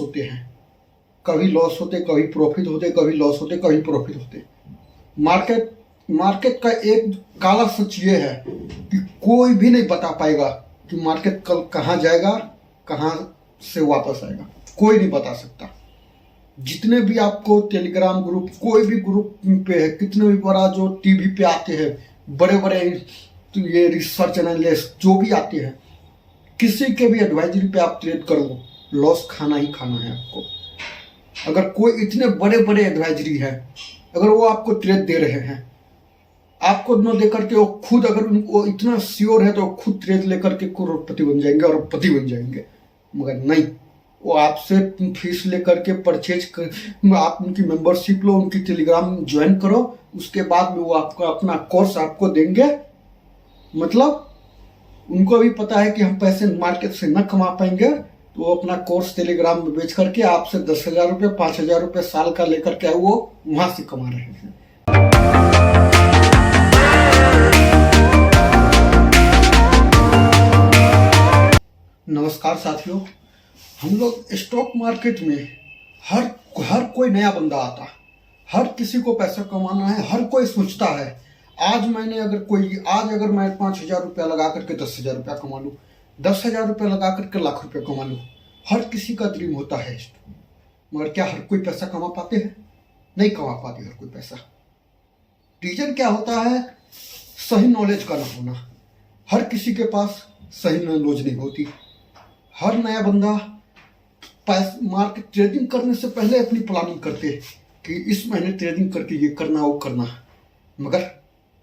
होते हैं, कभी लॉस होते, कभी प्रॉफिट होते, कभी लॉस होते, कभी प्रॉफिट होते। मार्केट मार्केट का एक काला सच ये है कि कोई भी नहीं बता पाएगा कि मार्केट कल कहाँ जाएगा, कहाँ से वापस आएगा, कोई नहीं बता सकता। जितने भी आपको टेलीग्राम ग्रुप, कोई भी ग्रुप पे है, कितने भी बड़ा जो टीवी पे आते हैं, बड़े बड़े तो ये रिसर्च एनालिस्ट जो भी आते हैं, किसी के भी एडवाइजरी पे आप ट्रेड करो, लॉस खाना ही खाना है आपको। अगर कोई इतने बड़े बड़े एडवाइजरी है, अगर वो आपको ट्रेड दे रहे हैं, आपको न दे करके वो खुद, अगर उनको इतना श्योर है तो वो खुद ट्रेड लेकर के करोड़पति बन जाएंगे और पति बन जाएंगे। मगर नहीं, वो आपसे फीस लेकर के परचेज कर, आप उनकी मेंबरशिप लो, उनकी टेलीग्राम ज्वाइन करो, उसके बाद में वो आपका अपना कोर्स आपको देंगे। मतलब उनको भी पता है कि हम पैसे मार्केट से न कमा पाएंगे, तो वो अपना कोर्स टेलीग्राम में बेच करके आपसे 10,000 रुपये, 5,000 रुपये साल का लेकर के वो वहां से कमा रहे हैं। नमस्कार साथियों, हम लोग स्टॉक मार्केट में हर कोई नया बंदा आता, हर किसी को पैसा कमाना है, हर कोई सोचता है आज अगर मैं 5,000 रुपया लगा करके 10,000 रुपया कमा लूँ, 10,000 रुपया लगा करके लाख रुपया कमा लूँ। हर किसी का ड्रीम होता है, मगर क्या हर कोई पैसा कमा पाते हैं? नहीं कमा पाते हर कोई पैसा। रीजन क्या होता है? सही नॉलेज का ना होना। हर किसी के पास सही नॉलेज नहीं होती। हर नया बंदा मार्केट ट्रेडिंग करने से पहले अपनी प्लानिंग करते कि इस महीने ट्रेडिंग करके ये करना वो करना, मगर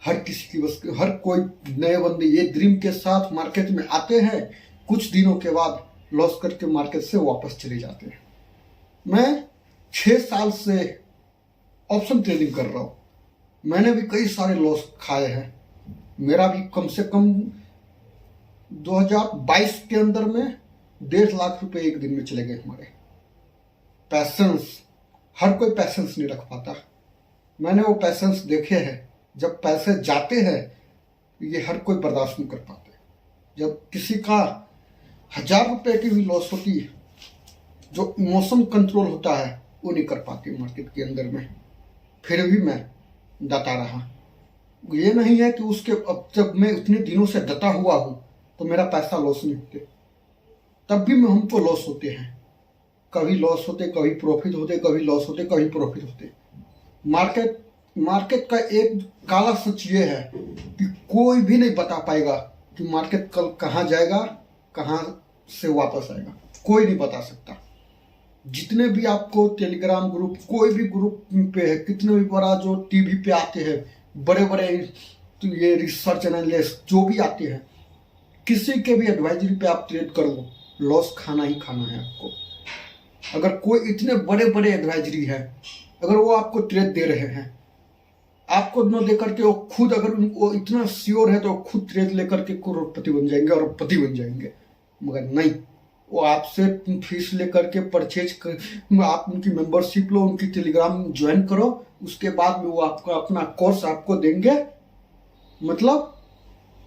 हर कोई नए बंदे ये ड्रीम के साथ मार्केट में आते हैं, कुछ दिनों के बाद लॉस करके मार्केट से वापस चले जाते हैं। मैं 6 साल से ऑप्शन ट्रेडिंग कर रहा हूँ, मैंने भी कई सारे लॉस खाए हैं। मेरा भी कम से कम 2022 के अंदर में 1.5 लाख रुपए एक दिन में चले गए हमारे। पैसेंस, हर कोई पैसेंस नहीं रख पाता। मैंने वो पैसेंस देखे हैं। जब पैसे जाते हैं ये हर कोई बर्दाश्त नहीं कर पाते। जब किसी का 1,000 रुपए की भी लॉस होती है, जो इमोशन कंट्रोल होता है वो नहीं कर पाती मार्केट के अंदर में। फिर भी मैं डटा रहा। ये नहीं है कि अब जब मैं उतने दिनों से डटा हुआ हूँ तो मेरा पैसा लॉस नहीं होते, तब भी हमको लॉस होते हैं। कभी लॉस होते, कभी प्रॉफिट होते, कभी लॉस होते, कभी प्रॉफिट होते। मार्केट का एक काला सच ये है कि कोई भी नहीं बता पाएगा कि मार्केट कल कहाँ जाएगा, कहाँ से वापस आएगा, कोई नहीं बता सकता। जितने भी आपको टेलीग्राम ग्रुप, कोई भी ग्रुप पे है, कितने भी बड़ा जो टीवी पे आते हैं, बड़े बड़े तो ये रिसर्च एनालिस्ट जो भी आते हैं, किसी के भी एडवाइजरी पे आप ट्रेड करो, लॉस खाना ही खाना है आपको। अगर कोई इतने बड़े बड़े एडवाइजरी है, अगर वो आपको ट्रेड दे रहे हैं, आपको न दे करके वो खुद, अगर उनको इतना श्योर है तो वो खुद ट्रेड लेकर के करोड़पति बन जाएंगे और पति बन जाएंगे। मगर नहीं, वो आपसे फीस लेकर के परचेज कर, आप उनकी मेंबरशिप लो, उनकी टेलीग्राम ज्वाइन करो, उसके बाद में वो आपका अपना कोर्स आपको देंगे। मतलब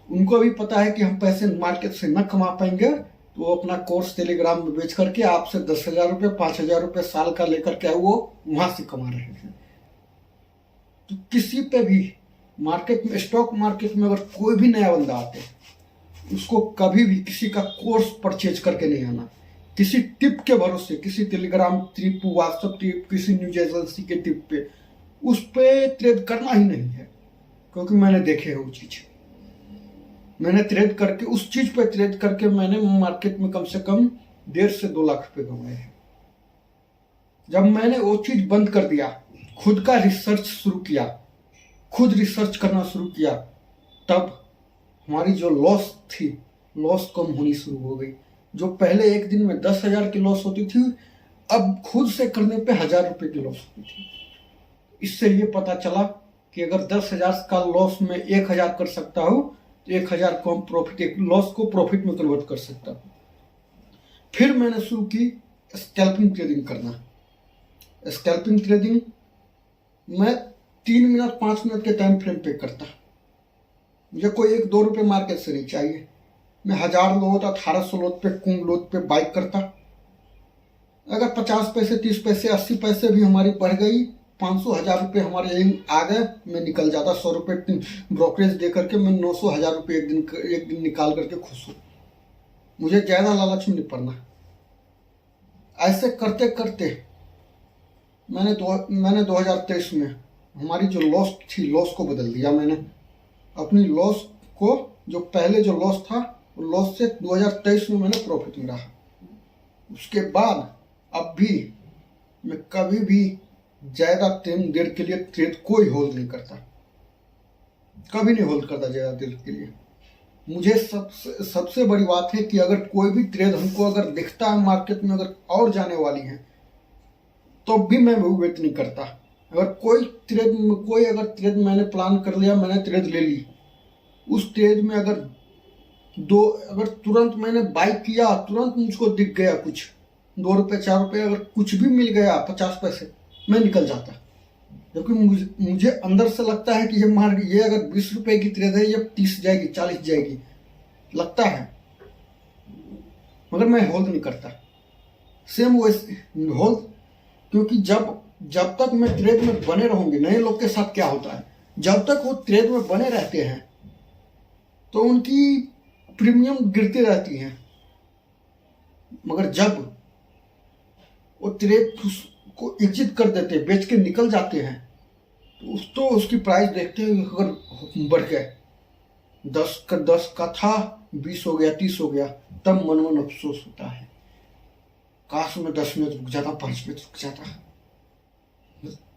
उनको भी पता है कि हम पैसे मार्केट से न कमा पाएंगे, तो वो अपना कोर्स टेलीग्राम में बेच करके आपसे 10,000 रुपये, 5,000 रुपये साल का लेकर के वो वहां से कमा रहे हैं। तो किसी पे भी मार्केट में, स्टॉक मार्केट में अगर कोई भी नया बंदा आते हैं, उसको कभी भी किसी का कोर्स परचेज करके नहीं आना। किसी टिप के भरोसे, किसी टेलीग्राम टिप, व्हाट्सएप टिप, किसी न्यूज एजेंसी के टिप पे, उस पे ट्रेड करना ही नहीं है। क्योंकि मैंने देखे है वो चीज। मैंने ट्रेड करके, उस चीज पे ट्रेड करके मैंने मार्केट में कम से कम 1.5 से 2 लाख रुपए कमाए हैं। जब मैंने वो चीज बंद कर दिया, खुद का रिसर्च शुरू किया, खुद रिसर्च करना शुरू किया, तब हमारी जो लॉस थी, लॉस कम होनी शुरू हो गई। जो पहले एक दिन में 10,000 की लॉस होती थी, अब खुद से करने पे 1,000 रुपए की लॉस होती थी। इससे ये पता चला कि अगर 10,000 का लॉस में 1,000 कर सकता हूँ, तो 1,000 को हम प्रॉफिट, एक लॉस को प्रॉफिट में कन्वर्ट कर सकता हूँ। फिर मैंने शुरू की स्कैल्पिंग ट्रेडिंग करना। स्कैल्पिंग ट्रेडिंग मैं 3 मिनट 5 मिनट के टाइम फ्रेम पे करता। मुझे कोई 1-2 रुपये मार्केट से नहीं चाहिए। मैं 1,000 लोट, 1,800 लोट पे, कुंभ लोट पे बाइक करता। अगर 50 पैसे, 30 पैसे, 80 पैसे भी हमारी बढ़ गई, 500 1000 रुपये हमारे यही आ गए, मैं निकल जाता। 100 रुपये ब्रोकरेज दे करके मैं 900 1000 रुपये एक दिन निकाल करके खुश हूँ। मुझे ज़्यादा लालच में नहीं पड़ना। ऐसे करते करते मैंने 2023 में हमारी जो लॉस थी, लॉस को बदल दिया मैंने। अपनी लॉस को, जो पहले जो लॉस था, लॉस से 2023 में मैंने प्रॉफिट में रहा। उसके बाद अब भी मैं कभी भी ज़्यादा टाइम देर के लिए ट्रेड कोई होल्ड नहीं करता, कभी नहीं होल्ड करता ज़्यादा देर के लिए। मुझे सबसे बड़ी बात है कि अगर कोई भी ट्रेड हमको अगर दिखता है मार्केट में अगर और जाने वाली है तो भी मैं वेट नहीं करता। अगर कोई अगर ट्रेड मैंने प्लान कर लिया, मैंने ट्रेड ले ली, उस ट्रेड में अगर तुरंत मैंने बाई किया, तुरंत मुझको दिख गया कुछ 2 रुपये 4 रुपये अगर कुछ भी मिल गया, 50 पैसे, मैं निकल जाता। जबकि मुझे अंदर से लगता है कि ये अगर 20 रुपये की ट्रेड है, ये 30 जाएगी, 40 जाएगी, लगता है, मगर मैं होल्ड नहीं करता। सेम वैसे होल्ड, क्योंकि जब तक मैं ट्रेड में बने रहूंगी, नए लोग के साथ क्या होता है, जब तक वो ट्रेड में बने रहते हैं तो उनकी प्रीमियम गिरती रहती है, मगर जब वो ट्रेड को एग्जिट कर देते, बेच के निकल जाते हैं, तो उसकी प्राइस देखते हैं अगर बढ़ गए, 10 का था 20 हो गया, 30 हो गया, तब मन में अफसोस होता है, काश मैं 10 में रुक जाता, 5 में रुक जाता।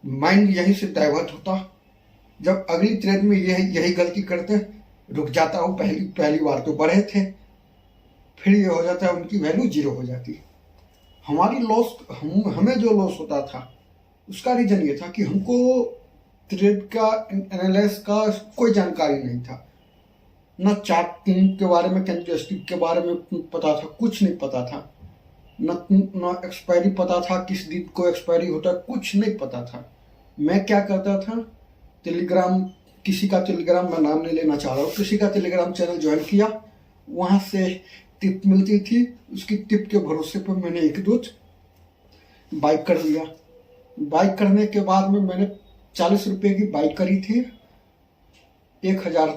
माइंड यहीं से डाइवर्ट होता। जब अगली ट्रेड में यही गलती करते, रुक जाता हूँ। पहली बार तो बढ़े थे, फिर ये हो जाता है उनकी वैल्यू 0 हो जाती। हमारी लॉस, हमें जो लॉस होता था उसका रीजन ये था कि हमको ट्रेड का एनालिसिस का कोई जानकारी नहीं था, न चार्टिंग के बारे में, कैंडलस्टिक के बारे में पता था, कुछ नहीं पता था, न एक्सपायरी पता था, किस दिन को एक्सपायरी होता है, कुछ नहीं पता था। मैं क्या करता था, किसी का टेलीग्राम, मैं नाम नहीं लेना चाह रहा हूँ, किसी का टेलीग्राम चैनल ज्वाइन किया, वहाँ से टिप मिलती थी, उसकी टिप के भरोसे पर मैंने 1-2 बाई कर लिया। बाई करने के बाद में मैंने 40 रुपये की बाई करी थी 1000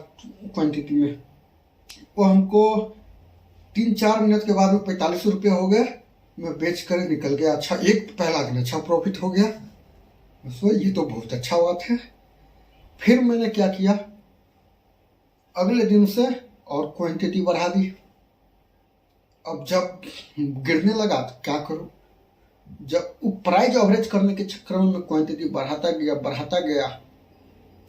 क्वांटिटी में, वो हमको 3-4 मिनट के बाद में 45 रुपये हो गए, मैं बेच कर निकल गया। अच्छा, पहला दिन अच्छा प्रॉफिट हो गया, सो ये तो बहुत अच्छा बात है। फिर मैंने क्या किया, अगले दिन से और क्वांटिटी बढ़ा दी। अब जब गिरने लगा तो क्या करूं, जब प्राइस एवरेज करने के चक्कर में मैं क्वांटिटी बढ़ाता गया।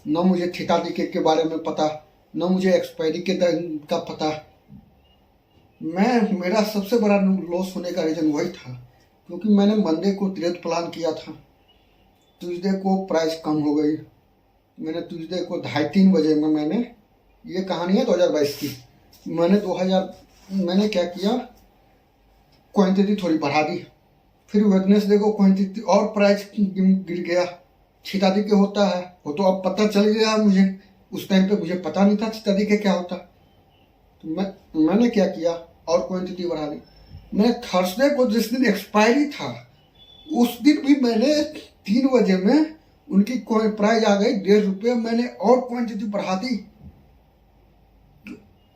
न मुझे थीटा डीके के बारे में पता, न मुझे एक्सपायरी का पता। मेरा सबसे बड़ा लॉस होने का रीजन वही था, क्योंकि मैंने मंडे को ट्रेड प्लान किया था, ट्यूसडे को प्राइस कम हो गई। मैंने ट्यूसडे को 2:30-3 बजे में, मैंने, ये कहानी है 2022 की, मैंने क्या किया, क्वांटिटी थोड़ी बढ़ा दी। फिर वेडनेसडे को क्वांटिटी और प्राइस गिर गया। थीटा डीके होता है, वो तो अब पता चल गया मुझे, उस टाइम पे मुझे पता नहीं था थीटा डीके क्या होता। तो मैंने क्या किया, और क्वांटिटी बढ़ा दी। मैं थर्सडे को, जिस दिन एक्सपायरी था, उस दिन भी मैंने 3 बजे में उनकी प्राइस आ गई 1.5 रुपये, मैंने और क्वांटिटी बढ़ा दी।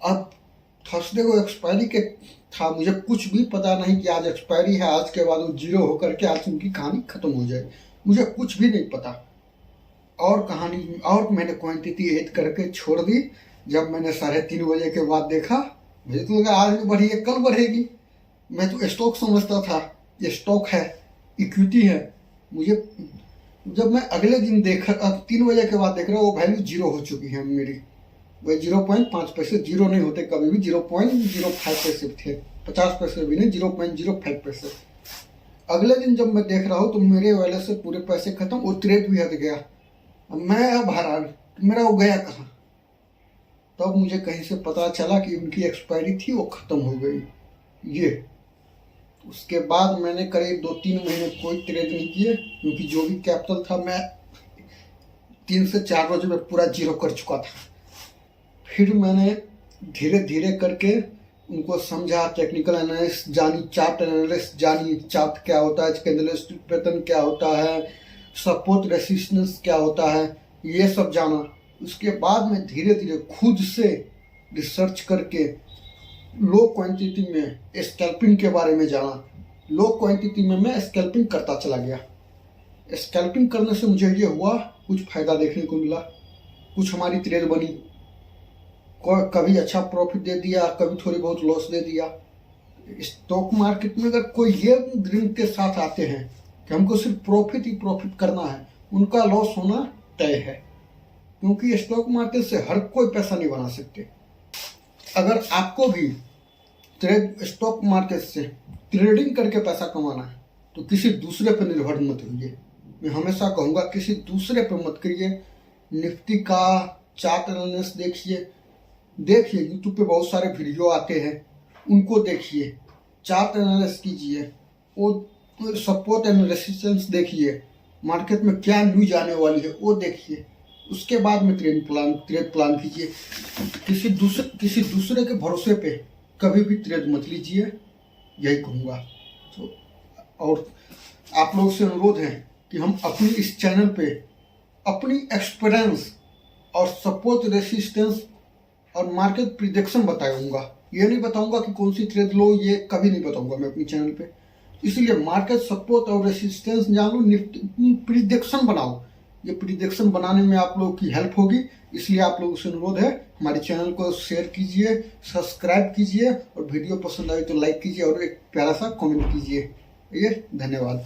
अब थर्सडे को एक्सपायरी के था, मुझे कुछ भी पता नहीं कि आज एक्सपायरी है, आज के बाद वो 0 होकर के आज उनकी कहानी खत्म हो जाए, मुझे कुछ भी नहीं पता। और मैंने क्वांटिटी ऐड करके छोड़ दी। जब मैंने 3:30 बजे के बाद देखा, मुझे तो लगा आज भी बढ़ी है, कल बढ़ेगी। मैं तो स्टॉक समझता था, ये स्टॉक है, इक्विटी है। मुझे जब मैं अगले दिन देखा, 3 बजे के बाद देख रहा हूँ, वो वैल्यू 0 हो चुकी है मेरी। वही 0.5 पैसे, 0 नहीं होते कभी भी, 0.05 पैसे थे, 50 पैसे भी नहीं, 0.05 पैसे। अगले दिन जब मैं देख रहा हूँ तो मेरे वाले से पूरे पैसे खत्म, वो ट्रेड भी हट गया। मैं अब हैरान, मेरा वो गया कहाँ। तब मुझे कहीं से पता चला कि उनकी एक्सपायरी थी, वो खत्म हो गई। ये उसके बाद मैंने करीब 2-3 महीने कोई ट्रेड नहीं किए, क्योंकि जो भी कैपिटल था मैं 3 से 4 रोज में पूरा 0 कर चुका था। फिर मैंने धीरे धीरे करके उनको समझा, टेक्निकल एनालिस्ट जानी, चार्ट एनालिस्ट जानी, चार्ट क्या होता है, कैंडलस्टिक पैटर्न क्या होता है, सपोर्ट रेसिस्टेंस क्या होता है, ये सब जाना। उसके बाद में धीरे धीरे खुद से रिसर्च करके लो क्वांटिटी में स्कैल्पिंग के बारे में जाना। लो क्वांटिटी में मैं स्कैल्पिंग करता चला गया। स्कैल्पिंग करने से मुझे ये हुआ, कुछ फायदा देखने को मिला, कुछ हमारी ट्रेड बनी, कभी अच्छा प्रॉफिट दे दिया, कभी थोड़ी बहुत लॉस दे दिया। स्टॉक मार्केट में अगर कोई ये ड्रीम के साथ आते हैं कि हमको सिर्फ प्रॉफिट ही प्रॉफिट करना है, उनका लॉस होना तय है, क्योंकि स्टॉक मार्केट से हर कोई पैसा नहीं बना सकते। अगर आपको भी स्टॉक मार्केट से ट्रेडिंग करके पैसा कमाना है तो किसी दूसरे पर निर्भर मत होइए। मैं हमेशा कहूँगा किसी दूसरे पर मत करिए। निफ्टी का चार्ट एनालिसिस देखिए यूट्यूब पे बहुत सारे वीडियो आते हैं, उनको देखिए, चार्ट एनालिसिस कीजिए, वो सपोर्ट एंड रेसिस्टेंस देखिए, मार्केट में क्या न्यूज आने वाली है वो देखिए, उसके बाद में ट्रेड प्लान कीजिए। किसी दूसरे के भरोसे पे कभी भी ट्रेड मत लीजिए, यही कहूँगा। तो और आप लोगों से अनुरोध है कि हम अपनी इस चैनल पे अपनी एक्सपीरियंस और सपोर्ट रेसिस्टेंस और मार्केट प्रिडिक्शन बताऊंगा। ये नहीं बताऊंगा कि कौन सी ट्रेड लो, ये कभी नहीं बताऊंगा मैं अपनी चैनल पे। इसलिए मार्केट सपोर्ट और रेसिस्टेंस जानो, प्रिडिक्शन बनाओ। ये प्रिडिक्शन बनाने में आप लोगों की हेल्प होगी। इसलिए आप लोगों से अनुरोध है, हमारे चैनल को शेयर कीजिए, सब्सक्राइब कीजिए और वीडियो पसंद आए तो लाइक कीजिए और एक प्यारा सा कमेंट कीजिए। ये धन्यवाद।